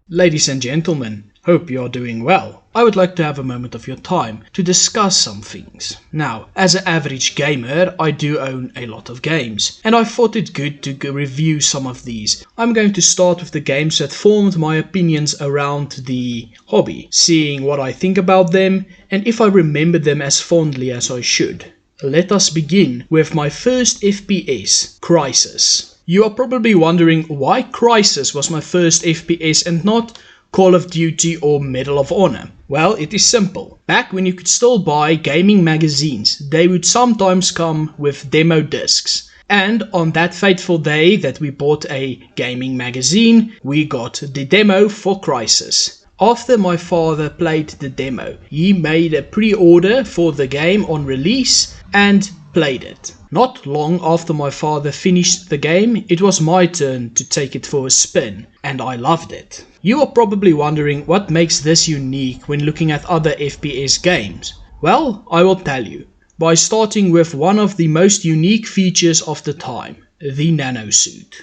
Ladies and gentlemen, hope you are doing well. I would like to have a moment of your time to discuss some things. Now, as an average gamer, I do own a lot of games, and I thought it good to review some of these. I'm going to start with the games that formed my opinions around the hobby, seeing what I think about them, and if I remember them as fondly as I should. Let us begin with my first FPS, Crysis. You are probably wondering why Crysis was my first FPS and not Call of Duty or Medal of Honor. Well, it is simple. Back when you could still buy gaming magazines, they would sometimes come with demo discs. And on that fateful day that we bought a gaming magazine, we got the demo for Crysis. After my father played the demo, he made a pre-order for the game on release and played it. Not long after my father finished the game, it was my turn to take it for a spin, and I loved it. You are probably wondering what makes this unique when looking at other FPS games. Well, I will tell you, by starting with one of the most unique features of the time, the nanosuit.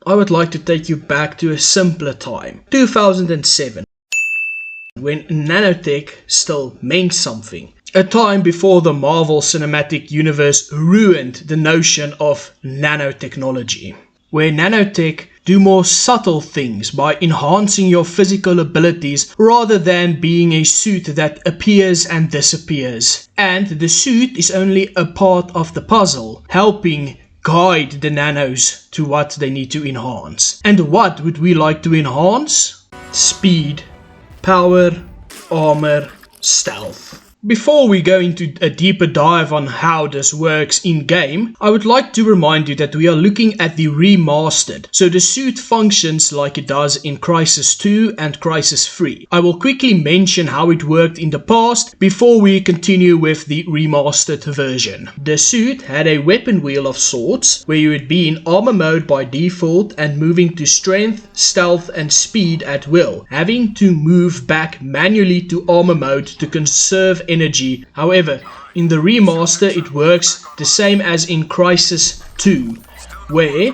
I would like to take you back to a simpler time, 2007. When nanotech still meant something. A time before the Marvel Cinematic Universe ruined the notion of nanotechnology. Where nanotech do more subtle things by enhancing your physical abilities rather than being a suit that appears and disappears. And the suit is only a part of the puzzle, helping guide the nanos to what they need to enhance. And what would we like to enhance? Speed, power, armor, stealth. Before we go into a deeper dive on how this works in-game, I would like to remind you that we are looking at the remastered, so the suit functions like it does in Crysis 2 and Crysis 3. I will quickly mention how it worked in the past before we continue with the remastered version. The suit had a weapon wheel of sorts, where you would be in armor mode by default and moving to strength, stealth and speed at will, having to move back manually to armor mode to conserve energy. However, in the remaster it works the same as in Crysis 2, where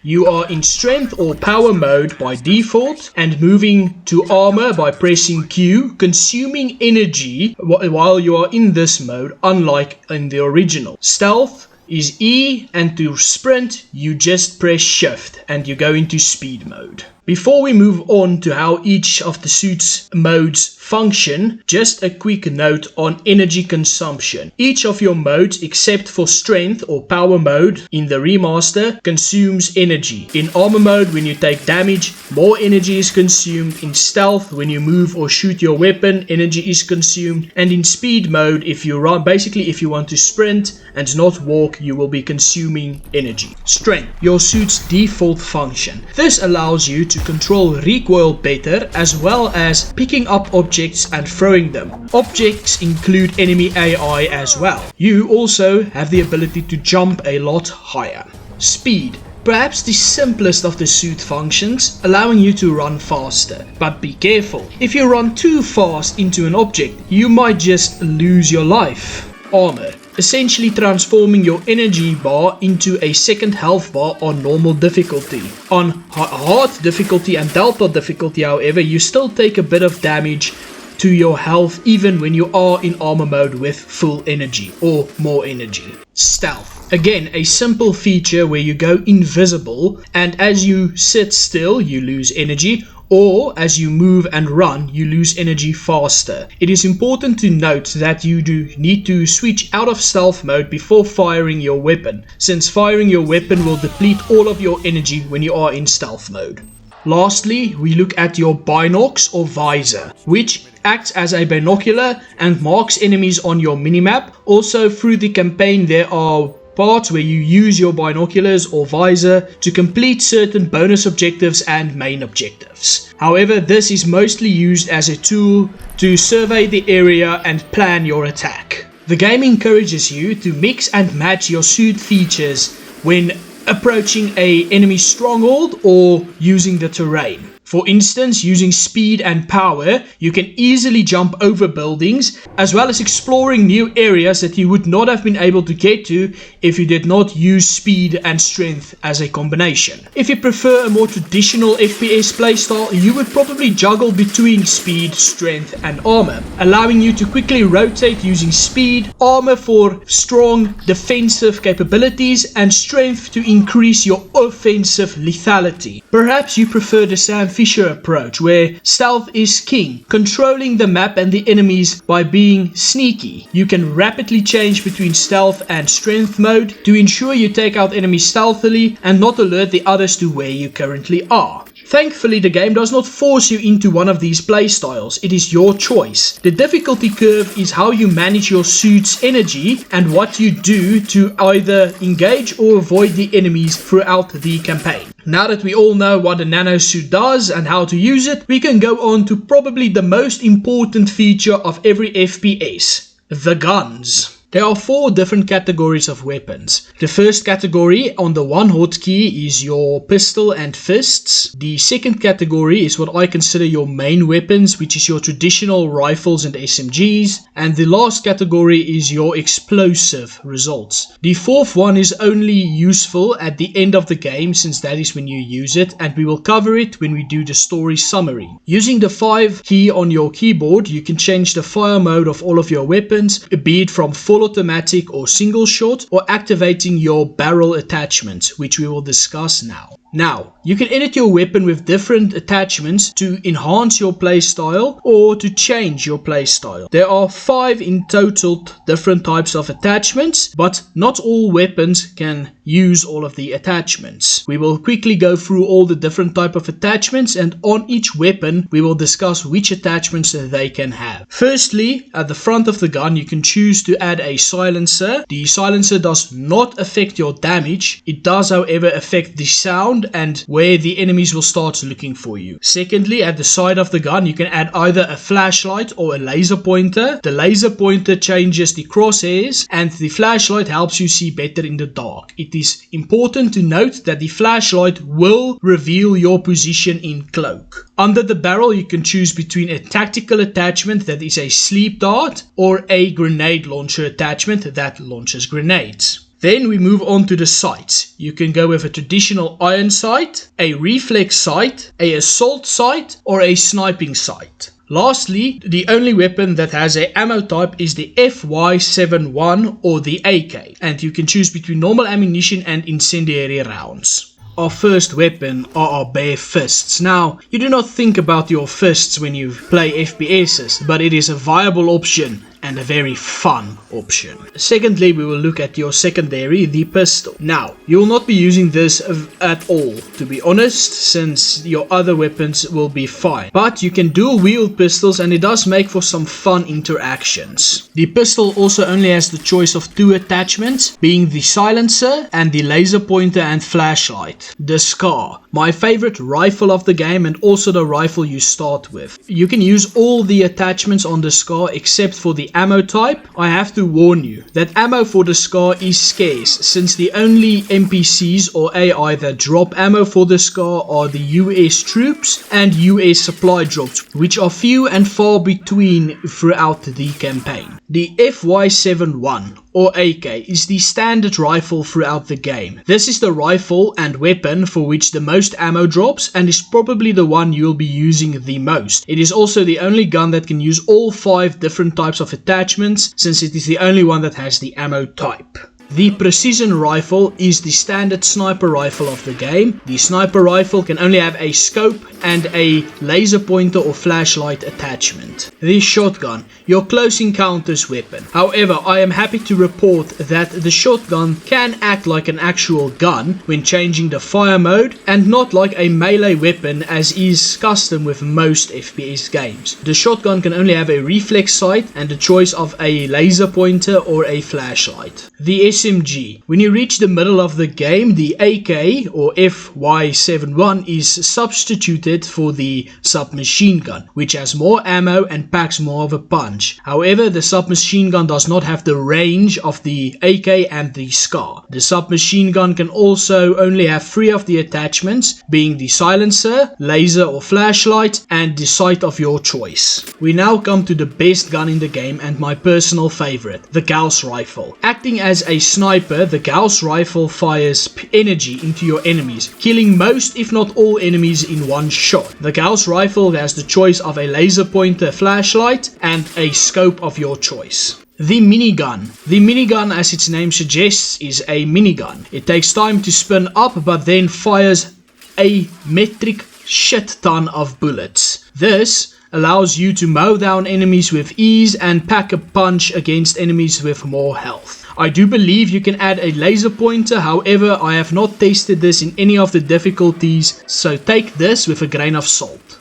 you are in strength or power mode by default and moving to armor by pressing Q, consuming energy while you are in this mode, unlike in the original. Stealth is E, and to sprint you just press shift and you go into speed mode. Before we move on to how each of the suit's modes function, just a quick note on energy consumption. Each of your modes, except for strength or power mode in the remaster, consumes energy. In armor mode, when you take damage, more energy is consumed. In stealth, when you move or shoot your weapon, energy is consumed. And in speed mode, if you run, basically if you want to sprint and not walk, you will be consuming energy. Strength, your suit's default function. This allows you to control recoil better, as well as picking up objects and throwing them. Objects include enemy AI as well. You also have the ability to jump a lot higher. Speed, perhaps the simplest of the suit functions, allowing you to run faster. But be careful, if you run too fast into an object, you might just lose your life. Armor, essentially transforming your energy bar into a second health bar on normal difficulty. On hard difficulty and delta difficulty, however, you still take a bit of damage to your health even when you are in armor mode with full energy or more energy. Stealth, again a simple feature where you go invisible, and as you sit still you lose energy, or as you move and run, you lose energy faster. It is important to note that you do need to switch out of stealth mode before firing your weapon, since firing your weapon will deplete all of your energy when you are in stealth mode. Lastly, we look at your binocs or visor, which acts as a binocular and marks enemies on your minimap. Also, through the campaign there are parts where you use your binoculars or visor to complete certain bonus objectives and main objectives. However, this is mostly used as a tool to survey the area and plan your attack. The game encourages you to mix and match your suit features when approaching an enemy stronghold or using the terrain. For instance, using speed and power, you can easily jump over buildings, as well as exploring new areas that you would not have been able to get to if you did not use speed and strength as a combination. If you prefer a more traditional FPS playstyle, you would probably juggle between speed, strength and armor, allowing you to quickly rotate using speed, armor for strong defensive capabilities, and strength to increase your offensive lethality. Perhaps you prefer the Sam Fisher approach, where stealth is king, controlling the map and the enemies by being sneaky. You can rapidly change between stealth and strength mode to ensure you take out enemies stealthily and not alert the others to where you currently are. Thankfully, the game does not force you into one of these playstyles, it is your choice. The difficulty curve is how you manage your suit's energy and what you do to either engage or avoid the enemies throughout the campaign. Now that we all know what a nano suit does and how to use it, we can go on to probably the most important feature of every FPS, the guns. There are 4 different categories of weapons. The first category on the one hotkey is your pistol and fists. The second category is what I consider your main weapons, which is your traditional rifles and SMGs. And the last category is your explosive results. The fourth one is only useful at the end of the game, since that is when you use it, and we will cover it when we do the story summary. Using the 5 key on your keyboard, you can change the fire mode of all of your weapons, be it from full automatic or single shot, or activating your barrel attachments, which we will discuss now. Now, you can edit your weapon with different attachments to enhance your playstyle or to change your playstyle. There are 5 in total different types of attachments, but not all weapons can use all of the attachments. We will quickly go through all the different type of attachments, and on each weapon we will discuss which attachments they can have. Firstly, at the front of the gun you can choose to add a silencer. The silencer does not affect your damage. It does, however, affect the sound and where the enemies will start looking for you. Secondly, at the side of the gun you can add either a flashlight or a laser pointer. The laser pointer changes the crosshairs and the flashlight helps you see better in the dark. It is important to note that the flashlight will reveal your position in cloak. Under the barrel you can choose between a tactical attachment that is a sleep dart or a grenade launcher attachment that launches grenades. Then we move on to the sights. You can go with a traditional iron sight, a reflex sight, a assault sight, or a sniping sight. Lastly, the only weapon that has a ammo type is the FY71 or the AK, and you can choose between normal ammunition and incendiary rounds. Our first weapon are our bare fists. Now, you do not think about your fists when you play FPSs, but it is a viable option and a very fun option. Secondly, we will look at your secondary, the pistol. Now, you will not be using this at all, to be honest, since your other weapons will be fine. But you can dual wield pistols and it does make for some fun interactions. The pistol also only has the choice of 2 attachments, being the silencer and the laser pointer and flashlight. The SCAR, my favorite rifle of the game and also the rifle you start with. You can use all the attachments on the SCAR except for the ammo type. I have to warn you that ammo for the SCAR is scarce, since the only NPCs or AI that drop ammo for the SCAR are the US troops and US supply drops, which are few and far between throughout the campaign. The FY71 or AK is the standard rifle throughout the game. This is the rifle and weapon for which the most ammo drops and is probably the one you'll be using the most. It is also the only gun that can use all 5 different types of attachments, since it is the only one that has the ammo type. The precision rifle is the standard sniper rifle of the game. The sniper rifle can only have a scope and a laser pointer or flashlight attachment. The shotgun, your close encounters weapon. However, I am happy to report that the shotgun can act like an actual gun when changing the fire mode and not like a melee weapon as is custom with most FPS games. The shotgun can only have a reflex sight and the choice of a laser pointer or a flashlight. The SMG. When you reach the middle of the game, the AK or FY71 is substituted slated for the submachine gun, which has more ammo and packs more of a punch. However, the submachine gun does not have the range of the AK and the SCAR. The submachine gun can also only have 3 of the attachments, being the silencer, laser or flashlight, and the sight of your choice. We now come to the best gun in the game and my personal favorite, the Gauss rifle. Acting as a sniper, the Gauss rifle fires energy into your enemies, killing most if not all enemies in one shot. The Gauss rifle has the choice of a laser pointer flashlight and a scope of your choice. The minigun. The minigun, as its name suggests, is a minigun. It takes time to spin up but then fires a metric shit ton of bullets. This allows you to mow down enemies with ease and pack a punch against enemies with more health. I do believe you can add a laser pointer, however I have not tested this in any of the difficulties, so take this with a grain of salt.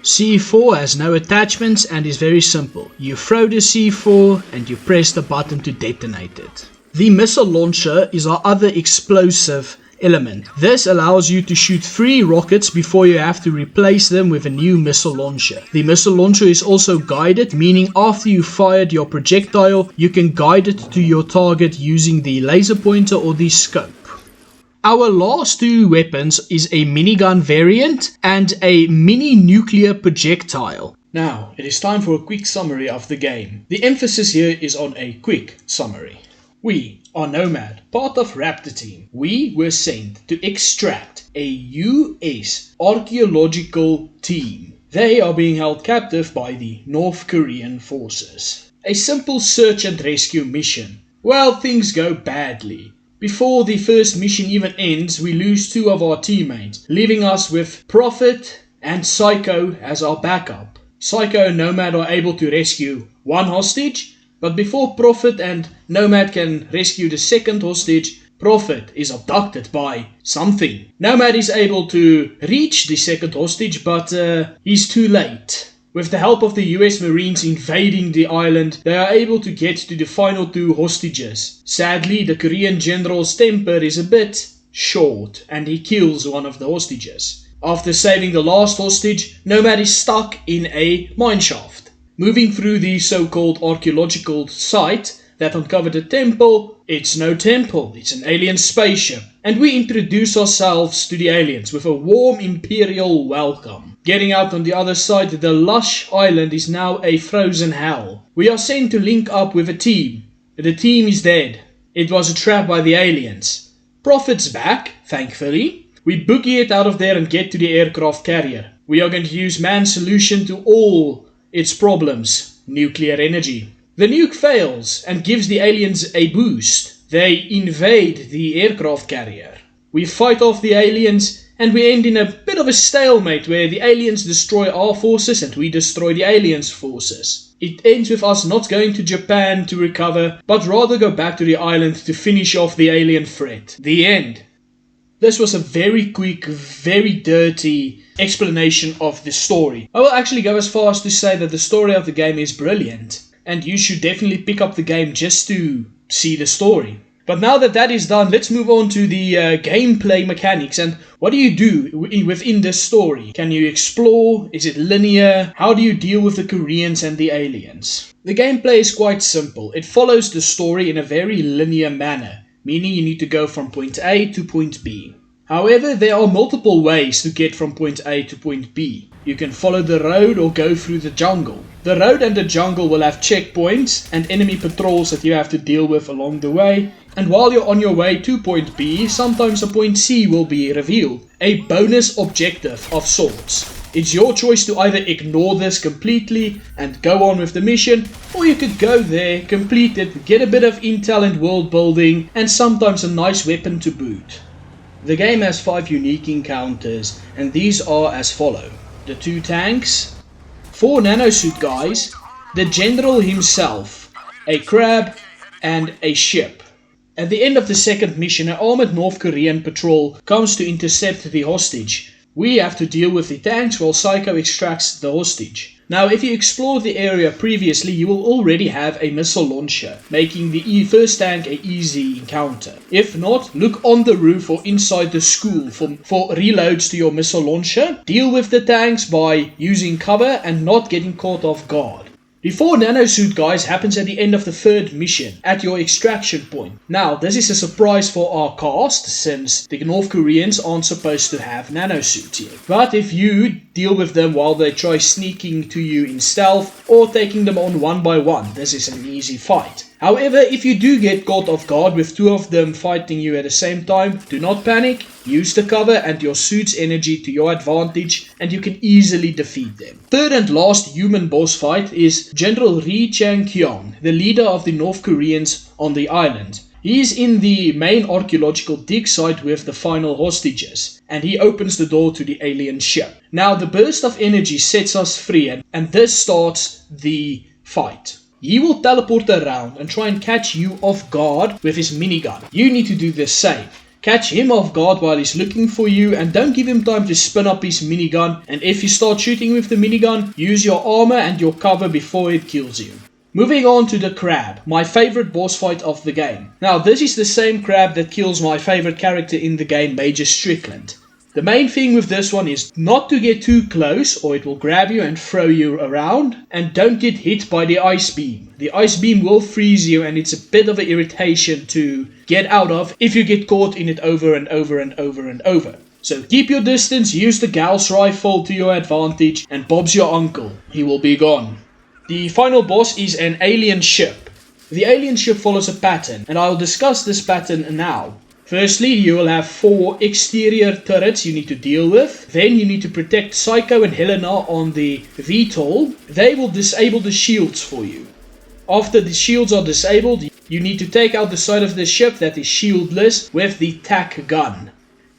C4 has no attachments and is very simple. You throw the C4 and you press the button to detonate it. The missile launcher is our other explosive element. This allows you to shoot 3 rockets before you have to replace them with a new missile launcher. The missile launcher is also guided, meaning after you fired your projectile, you can guide it to your target using the laser pointer or the scope. Our last 2 weapons is a minigun variant and a mini nuclear projectile. Now, it is time for a quick summary of the game. The emphasis here is on a quick summary. We are Nomad, part of Raptor Team. We were sent to extract a US archaeological team. They are being held captive by the North Korean forces. A simple search and rescue mission. Well, things go badly. Before the first mission even ends, we lose 2 of our teammates, leaving us with Prophet and Psycho as our backup. Psycho and Nomad are able to rescue 1 hostage, but before Prophet and Nomad can rescue the 2nd hostage, Prophet is abducted by something. Nomad is able to reach the 2nd hostage, but he's too late. With the help of the US Marines invading the island, they are able to get to the final 2 hostages. Sadly, the Korean general's temper is a bit short and he kills one of the hostages. After saving the last hostage, Nomad is stuck in a mineshaft. Moving through the so-called archaeological site that uncovered a temple, it's no temple, it's an alien spaceship. And we introduce ourselves to the aliens with a warm imperial welcome. Getting out on the other side, the lush island is now a frozen hell. We are sent to link up with a team. The team is dead. It was a trap by the aliens. Prophet's back, thankfully. We boogie it out of there and get to the aircraft carrier. We are going to use man's solution to all its problems, nuclear energy. The nuke fails and gives the aliens a boost. They invade the aircraft carrier. We fight off the aliens and we end in a bit of a stalemate where the aliens destroy our forces and we destroy the aliens' forces. It ends with us not going to Japan to recover, but rather go back to the island to finish off the alien threat. The end. This was a very quick, very dirty explanation of the story. I will actually go as far as to say that the story of the game is brilliant, and you should definitely pick up the game just to see the story. But now that that is done, let's move on to the gameplay mechanics. And what do you do within this story? Can you explore? Is it linear? How do you deal with the Koreans and the aliens? The gameplay is quite simple. It follows the story in a very linear manner, meaning you need to go from point A to point B. However, there are multiple ways to get from point A to point B. You can follow the road or go through the jungle. The road and the jungle will have checkpoints and enemy patrols that you have to deal with along the way. And while you're on your way to point B, sometimes a point C will be revealed. A bonus objective of sorts. It's your choice to either ignore this completely and go on with the mission, or you could go there, complete it, get a bit of intel and world building, and sometimes a nice weapon to boot. The game has 5 unique encounters, and these are as follow. The 2 tanks, 4 nanosuit guys, the general himself, a crab, and a ship. At the end of the second mission, an armored North Korean patrol comes to intercept the hostage, We have to deal with the tanks while Psycho extracts the hostage. Now, if you explored the area previously, you will already have a missile launcher, making the first tank an easy encounter. If not, look on the roof or inside the school for reloads to your missile launcher. Deal with the tanks by using cover and not getting caught off guard. The 4 nanosuit guys happens at the end of the 3rd mission, at your extraction point. Now, this is a surprise for our cast, since the North Koreans aren't supposed to have nanosuits yet. But if you deal with them while they try sneaking to you in stealth, or taking them on one by one, this is an easy fight. However, if you do get caught off guard with 2 of them fighting you at the same time, do not panic, use the cover and your suit's energy to your advantage, and you can easily defeat them. 3rd and last human boss fight is General Ri Chang-kyung, the leader of the North Koreans on the island. He is in the main archaeological dig site with the final hostages, and he opens the door to the alien ship. Now, the burst of energy sets us free, and this starts the fight. He will teleport around and try and catch you off guard with his minigun. You need to do the same. Catch him off guard while he's looking for you, and don't give him time to spin up his minigun, and if you start shooting with the minigun, use your armor and your cover before it kills you. Moving on to the crab, my favorite boss fight of the game. Now, this is the same crab that kills my favorite character in the game, Major Strickland. The main thing with this one is not to get too close or it will grab you and throw you around, and don't get hit by the ice beam. The ice beam will freeze you and it's a bit of an irritation to get out of if you get caught in it over and over and over and over. So keep your distance, use the Gauss rifle to your advantage, and Bob's your uncle, he will be gone. The final boss is an alien ship. The alien ship follows a pattern, and I'll discuss this pattern now. Firstly, you will have 4 exterior turrets you need to deal with. Then you need to protect Psycho and Helena on the VTOL. They will disable the shields for you. After the shields are disabled, you need to take out the side of the ship that is shieldless with the TAC gun.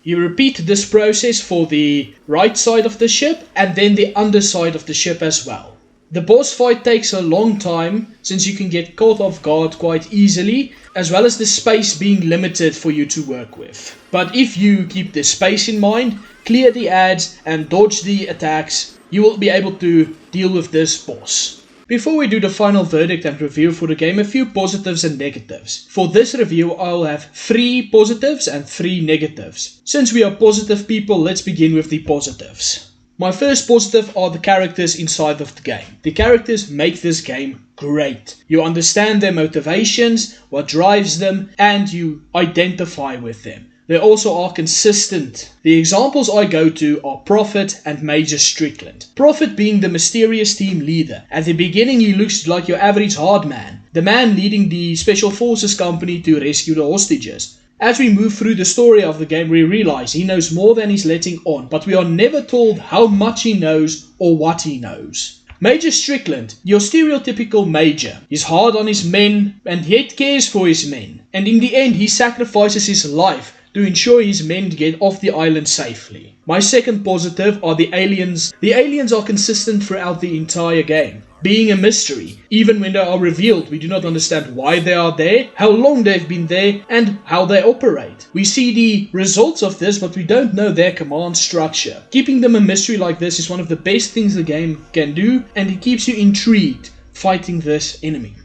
You repeat this process for the right side of the ship and then the underside of the ship as well. The boss fight takes a long time, since you can get caught off guard quite easily, as well as the space being limited for you to work with. But if you keep the space in mind, clear the ads and dodge the attacks, you will be able to deal with this boss. Before we do the final verdict and review for the game, a few positives and negatives. For this review, I'll have 3 positives and 3 negatives. Since we are positive people, let's begin with the positives. My first positive are the characters inside of the game. The characters make this game great. You understand their motivations, what drives them, and you identify with them. They also are consistent. The examples I go to are Prophet and Major Strickland. Prophet being the mysterious team leader. At the beginning he looks like your average hard man, the man leading the Special Forces company to rescue the hostages. As we move through the story of the game, we realize he knows more than he's letting on, but we are never told how much he knows or what he knows. Major Strickland, your stereotypical major. He's hard on his men and yet cares for his men. And in the end, he sacrifices his life to ensure his men get off the island safely. My second positive are the aliens. The aliens are consistent throughout the entire game, being a mystery. Even when they are revealed, we do not understand why they are there, how long they've been there, and how they operate. We see the results of this, but we don't know their command structure. Keeping them a mystery like this is one of the best things the game can do, and it keeps you intrigued fighting this enemy.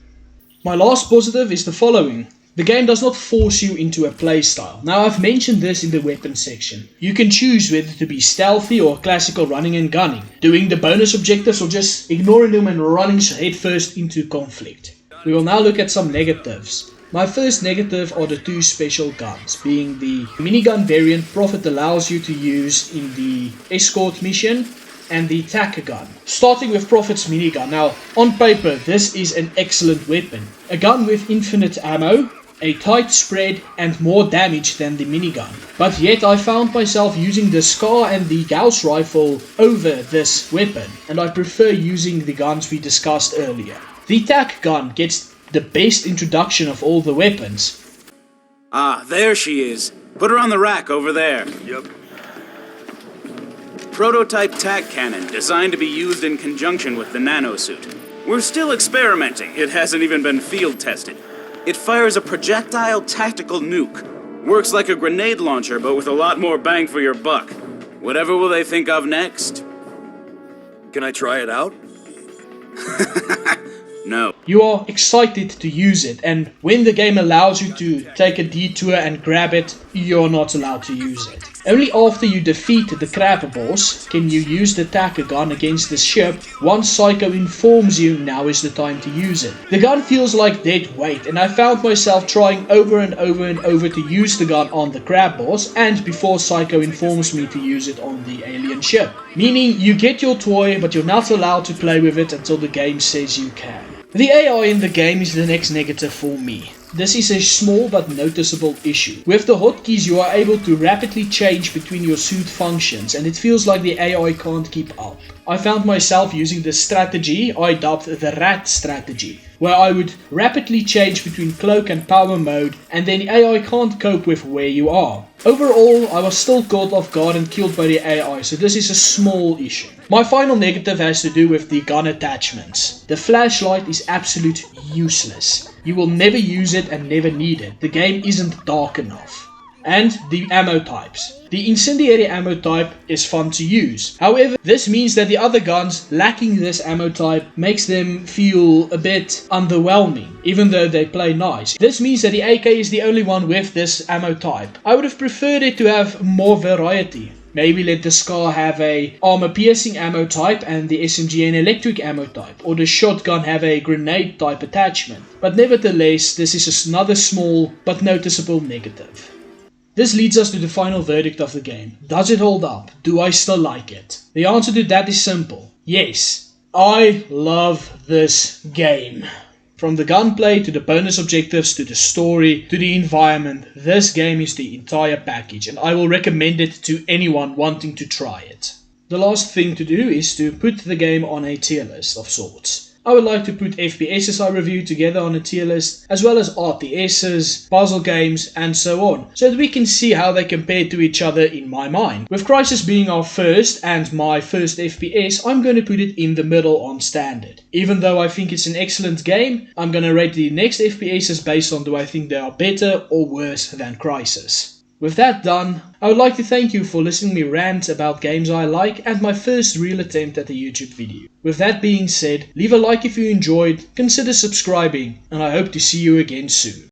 My last positive is the following. The game does not force you into a playstyle. Now, I've mentioned this in the weapons section. You can choose whether to be stealthy or classical running and gunning, doing the bonus objectives or just ignoring them and running headfirst into conflict. We will now look at some negatives. My first negative are the 2 special guns, being the minigun variant Prophet allows you to use in the escort mission, and the TAC gun. Starting with Prophet's minigun. Now, on paper, this is an excellent weapon. A gun with infinite ammo, a tight spread, and more damage than the minigun. But yet I found myself using the Scar and the Gauss rifle over this weapon, and I prefer using the guns we discussed earlier. The TAC gun gets the best introduction of all the weapons. Ah, there she is. Put her on the rack over there. Yep. Prototype TAC cannon, designed to be used in conjunction with the nanosuit. We're still experimenting. It hasn't even been field tested. It fires a projectile tactical nuke. Works like a grenade launcher, but with a lot more bang for your buck. Whatever will they think of next? Can I try it out? No. You are excited to use it, and when the game allows you to take a detour and grab it, you're not allowed to use it. Only after you defeat the crab boss can you use the tacker gun against the ship once Psycho informs you now is the time to use it. The gun feels like dead weight, and I found myself trying over and over to use the gun on the crab boss and before Psycho informs me to use it on the alien ship. Meaning you get your toy but you're not allowed to play with it until the game says you can. The AI in the game is the next negative for me. This is a small but noticeable issue. With the hotkeys you are able to rapidly change between your suit functions and it feels like the AI can't keep up. I found myself using the strategy I dubbed the rat strategy, where I would rapidly change between cloak and power mode and then AI can't cope with where you are. Overall, I was still caught off guard and killed by the AI, so this is a small issue. My final negative has to do with the gun attachments. The flashlight is absolute useless. You will never use it and never need it. The game isn't dark enough. And the ammo types. The incendiary ammo type is fun to use. However, this means that the other guns lacking this ammo type makes them feel a bit underwhelming, even though they play nice. This means that the AK is the only one with this ammo type. I would have preferred it to have more variety. Maybe let the Scar have a armor piercing ammo type and the SMG an electric ammo type, or the shotgun have a grenade type attachment. But nevertheless, this is another small but noticeable negative. This leads us to the final verdict of the game. Does it hold up? Do I still like it? The answer to that is simple. Yes. I love this game. From the gunplay to the bonus objectives to the story to the environment, this game is the entire package and I will recommend it to anyone wanting to try it. The last thing to do is to put the game on a tier list of sorts. I would like to put FPSs I review together on a tier list, as well as RTSs, puzzle games, and so on, so that we can see how they compare to each other in my mind. With Crysis being our first and my first FPS, I'm going to put it in the middle on standard. Even though I think it's an excellent game, I'm going to rate the next FPSs based on do I think they are better or worse than Crysis. With that done, I would like to thank you for listening to me rant about games I like and my first real attempt at a YouTube video. With that being said, leave a like if you enjoyed, consider subscribing, and I hope to see you again soon.